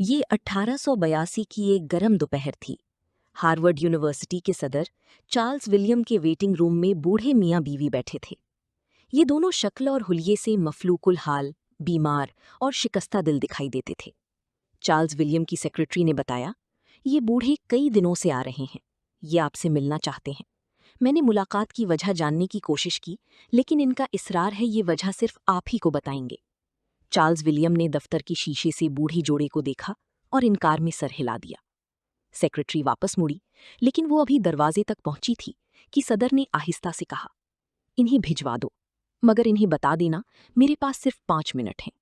یہ 1882 کی ایک گرم دوپہر تھی۔ ہارورڈ یونیورسٹی کے صدر چارلز ولیم کے ویٹنگ روم میں بوڑھے میاں بیوی بیٹھے تھے۔ یہ دونوں شکل اور حلیے سے مفلوق الحال، بیمار اور شکستہ دل دکھائی دیتے تھے۔ چارلز ولیم کی سیکرٹری نے بتایا، یہ بوڑھے کئی دنوں سے آ رہے ہیں، یہ آپ سے ملنا چاہتے ہیں۔ میں نے ملاقات کی وجہ جاننے کی کوشش کی، لیکن ان کا اصرار ہے یہ وجہ صرف آپ ہی کو بتائیں گے۔ چارلز ولیم نے دفتر کی شیشے سے بوڑھی جوڑے کو دیکھا اور انکار میں سر ہلا دیا۔ سیکرٹری واپس مڑی، لیکن وہ ابھی دروازے تک پہنچی تھی کہ صدر نے آہستہ سے کہا، انہیں بھجوا دو، مگر انہیں بتا دینا میرے پاس صرف 5 منٹ ہیں۔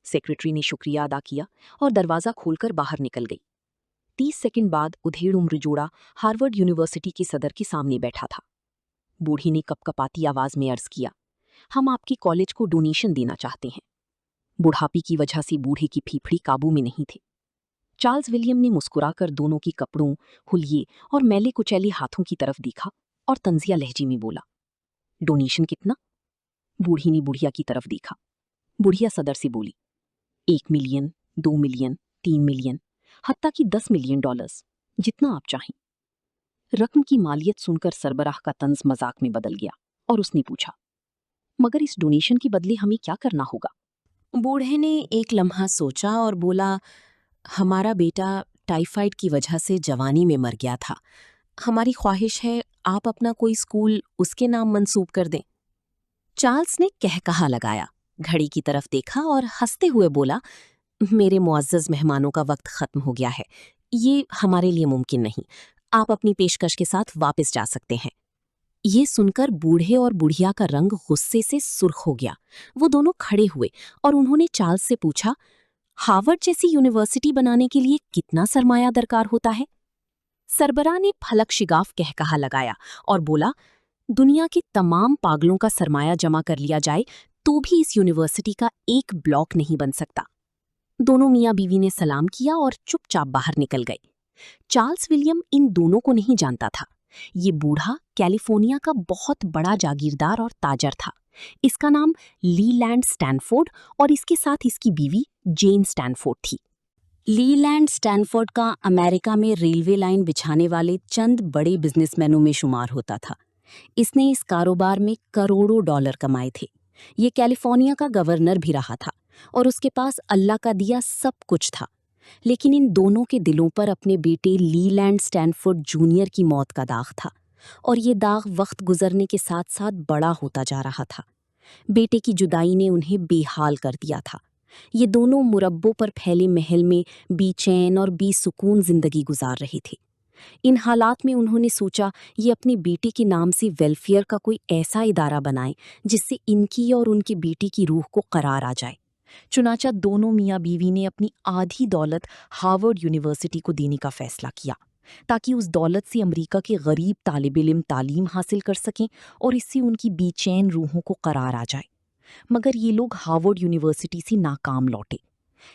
سیکرٹری نے شکریہ ادا کیا اور دروازہ کھول کر باہر نکل گئی۔ 30 سیکنڈ بعد ادھیڑ عمر جوڑا ہارورڈ یونیورسٹی کے صدر کے سامنے بیٹھا تھا۔ بوڑھی نے کپ کپاتی آواز میں عرض کیا، ہم آپ کی کالج کو ڈونیشن دینا چاہتے ہیں۔ بڑھاپے کی وجہ سے بوڑھے کی پھیپھڑی قابو میں نہیں تھے۔ چارلز ولیم نے مسکرا کر دونوں کی کپڑوں، حلیے اور میلے کچیلے ہاتھوں کی طرف دیکھا اور طنزیہ لہجے میں بولا، ڈونیشن کتنا؟ بوڑھی نے بڑھیا کی طرف دیکھا۔ بڑھیا صدر سے بولی، 1 ملین، 2 ملین، 3 ملین، حتیٰ کہ $10 ملین، جتنا آپ چاہیں۔ رقم کی مالیت سن کر سربراہ کا طنز مذاق میں بدل گیا اور اس نے پوچھا، مگر اس ڈونیشن کے بدلے ہمیں کیا کرنا ہوگا؟ بوڑھے نے ایک لمحہ سوچا اور بولا، ہمارا بیٹا ٹائیفائڈ کی وجہ سے جوانی میں مر گیا تھا۔ ہماری خواہش ہے آپ اپنا کوئی اسکول اس کے نام منسوب کر دیں۔ چارلز نے کہا لگایا، گھڑی کی طرف دیکھا اور ہنستے ہوئے بولا، میرے معزز مہمانوں کا وقت ختم ہو گیا ہے، یہ ہمارے لیے ممکن نہیں، آپ اپنی پیشکش کے ساتھ واپس جا سکتے ہیں۔ یہ سن کر بوڑھے اور بڑھیا کا رنگ غصے سے سرخ ہو گیا۔ وہ دونوں کھڑے ہوئے اور انہوں نے چارلز سے پوچھا، ہارورڈ جیسی یونیورسٹی بنانے کے لیے کتنا سرمایہ درکار ہوتا ہے؟ سربراہ نے پھلک شگاف کہا لگایا اور بولا، دنیا کے تمام پاگلوں کا سرمایہ جمع کر لیا جائے تو بھی اس یونیورسٹی کا ایک بلاک نہیں بن سکتا۔ دونوں میاں بیوی نے سلام کیا اور چپ چاپ باہر نکل گئے۔ چارلز ولیم ان دونوں کو نہیں جانتا تھا۔ یہ بوڑھا کیلیفورنیا کا بہت بڑا جاگیردار اور تاجر تھا۔ اس کا نام لی لینڈ اسٹینفورڈ اور اس کے ساتھ اس کی بیوی جین اسٹینفورڈ تھی۔ لی لینڈ اسٹینفورڈ کا امریکہ میں ریلوے لائن بچھانے والے چند بڑے بزنس مینوں میں شمار ہوتا تھا۔ اس نے اس کاروبار میں کروڑوں ڈالر کمائے تھے۔ یہ کیلیفورنیا کا گورنر بھی رہا تھا اور اس کے پاس اللہ کا دیا سب کچھ تھا۔ لیکن ان دونوں کے دلوں پر اپنے بیٹے لی لینڈ اسٹینفورڈ جونیئر کی موت کا داغ تھا، اور یہ داغ وقت گزرنے کے ساتھ ساتھ بڑا ہوتا جا رہا تھا۔ بیٹے کی جدائی نے انہیں بے حال کر دیا تھا۔ یہ دونوں مربوں پر پھیلے محل میں بے چین اور بے سکون زندگی گزار رہے تھے۔ ان حالات میں انہوں نے سوچا یہ اپنے بیٹے کے نام سے ویلفیئر کا کوئی ایسا ادارہ بنائیں جس سے ان کی اور ان کے بیٹے کی روح کو قرار آ جائے۔ چنانچہ دونوں میاں بیوی نے اپنی آدھی دولت ہارورڈ یونیورسٹی کو دینے کا فیصلہ کیا، تاکہ اس دولت سے امریکہ کے غریب طالب علم تعلیم حاصل کر سکیں اور اس سے ان کی بے چین روحوں کو قرار آ جائے۔ مگر یہ لوگ ہارورڈ یونیورسٹی سے ناکام لوٹے۔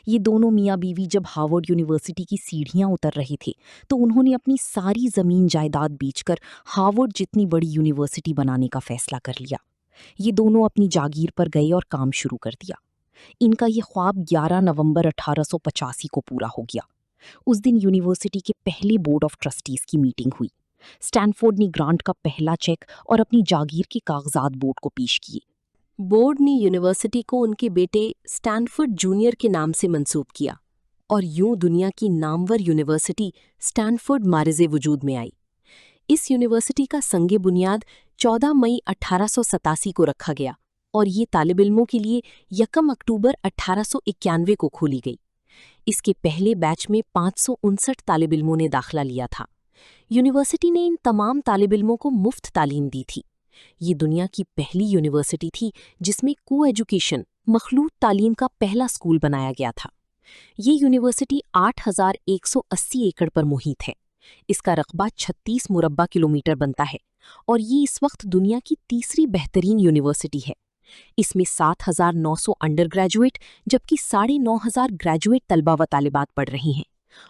یہ دونوں میاں بیوی جب ہارورڈ یونیورسٹی کی سیڑھیاں اتر رہے تھے تو انہوں نے اپنی ساری زمین جائیداد بیچ کر ہارورڈ جتنی بڑی یونیورسٹی بنانے کا فیصلہ کر لیا۔ یہ دونوں اپنی جاگیر پر گئے اور کام شروع کر دیا۔ ان کا یہ خواب 11 نومبر 1885 کو پورا ہو گیا۔ اس دن یونیورسٹی کے پہلے بورڈ آف ٹرسٹیز کی میٹنگ ہوئی۔ اسٹینفورڈ نے گرانٹ کا پہلا چیک اور اپنی جاگیر کے کاغذات بورڈ کو پیش کیے۔ بورڈ نے یونیورسٹی کو ان کے بیٹے اسٹینفورڈ جونیئر کے نام سے منسوب کیا، اور یوں دنیا کی نامور یونیورسٹی اسٹینفورڈ معرض وجود میں آئی۔ اس یونیورسٹی کا سنگ بنیاد 14 مئی 1887 کو رکھا گیا اور یہ طالب علموں کے لیے 1 اکتوبر 1891 کو کھولی گئی۔ اس کے پہلے بیچ میں 559 طالب علموں نے داخلہ لیا تھا۔ یونیورسٹی نے ان تمام طالب علموں کو مفت تعلیم دی تھی۔ یہ دنیا کی پہلی یونیورسٹی تھی جس میں کو ایجوکیشن مخلوط تعلیم کا پہلا اسکول بنایا گیا تھا۔ یہ یونیورسٹی 8180 ایکڑ پر محیط ہے۔ اس کا رقبہ 36 مربع کلومیٹر بنتا ہے اور یہ اس وقت دنیا کی تیسری بہترین یونیورسٹی ہے۔ اس میں 7900 انڈر گریجویٹ جبکہ 9500 گریجویٹ طلبہ و طالبات پڑھ رہی ہیں،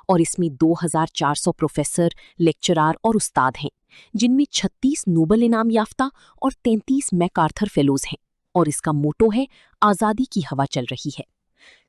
اور اس میں 2400 پروفیسر، لیکچرار اور استاد ہیں، جن میں 36 نوبل انعام یافتہ اور 33 میک آرتھر فیلوز ہیں، اور اس کا موٹو ہے آزادی کی ہوا چل رہی ہے۔